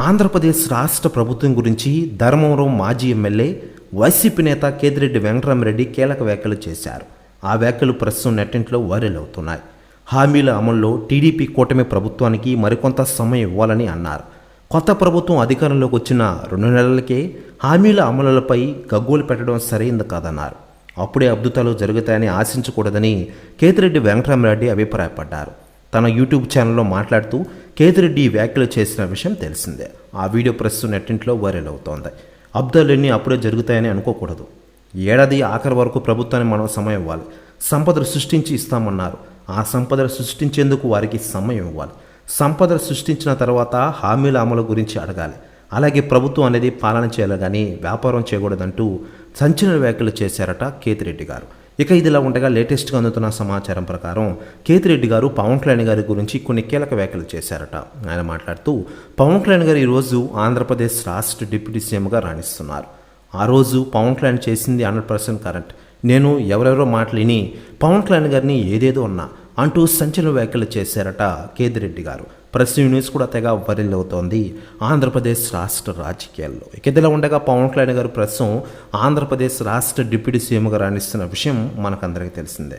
ఆంధ్రప్రదేశ్ రాష్ట్ర ప్రభుత్వం గురించి ధర్మవరం మాజీ ఎమ్మెల్యే వైసీపీ నేత కేతిరెడ్డి వెంకటరామిరెడ్డి కీలక వ్యాఖ్యలు చేశారు. ఆ వ్యాఖ్యలు ప్రస్తుతం నెట్టింట్లో వైరల్ అవుతున్నాయి. హామీల అమల్లో టీడీపీ కూటమి ప్రభుత్వానికి మరికొంత సమయం ఇవ్వాలని అన్నారు. కొత్త ప్రభుత్వం అధికారంలోకి వచ్చిన 2 నెలలకే హామీల అమలులపై గగ్గోలు పెట్టడం సరైంది కాదన్నారు. అప్పుడే అద్భుతాలు జరుగుతాయని ఆశించకూడదని కేతిరెడ్డి వెంకటరామిరెడ్డి అభిప్రాయపడ్డారు. తన యూట్యూబ్ ఛానల్లో మాట్లాడుతూ కేతిరెడ్డి వ్యాఖ్యలు చేసిన విషయం తెలిసిందే. ఆ వీడియో ప్రస్తుతం నెట్టింట్లో వైరల్ అవుతోంది. అద్భుతాలన్నీ అప్పుడే జరుగుతాయని అనుకోకూడదు. ఏడాది ఆఖరి వరకు ప్రభుత్వానికి మనం సమయం ఇవ్వాలి. సంపదలు సృష్టించి ఇస్తామన్నారు. ఆ సంపదలు సృష్టించేందుకు వారికి సమయం ఇవ్వాలి. సంపదలు సృష్టించిన తర్వాత హామీల అమలు గురించి అడగాలి. అలాగే ప్రభుత్వం అనేది పాలన చేయాలి కానీ వ్యాపారం చేయకూడదంటూ సంచలన వ్యాఖ్యలు చేశారట కేతిరెడ్డి గారు. ఇక ఇదిలా ఉండగా లేటెస్ట్గా అందుతున్న సమాచారం ప్రకారం కేతిరెడ్డి గారు పవన్ కళ్యాణ్ గారి గురించి కొన్ని కీలక వ్యాఖ్యలు చేశారట. ఆయన మాట్లాడుతూ పవన్ కళ్యాణ్ గారు ఈరోజు ఆంధ్రప్రదేశ్ రాష్ట్ర డిప్యూటీ సీఎంగా రాణిస్తున్నారు. ఆ రోజు పవన్ కళ్యాణ్ చేసింది 100% కరెక్ట్. నేను ఎవరెవరో మాటలిని పవన్ కళ్యాణ్ గారిని ఏదేదో అన్నా అంటూ సంచలన వ్యాఖ్యలు చేశారట కేతిరెడ్డి గారు. ప్రస్తుతం న్యూస్ కూడా తెగ వైరల్ అవుతోంది ఆంధ్రప్రదేశ్ రాష్ట్ర రాజకీయాల్లో. ఇక ఇదిలా ఉండగా పవన్ కళ్యాణ్ గారు ప్రస్తుతం ఆంధ్రప్రదేశ్ రాష్ట్ర డిప్యూటీ సీఎంగా రాణిస్తున్న విషయం మనకందరికీ తెలిసిందే.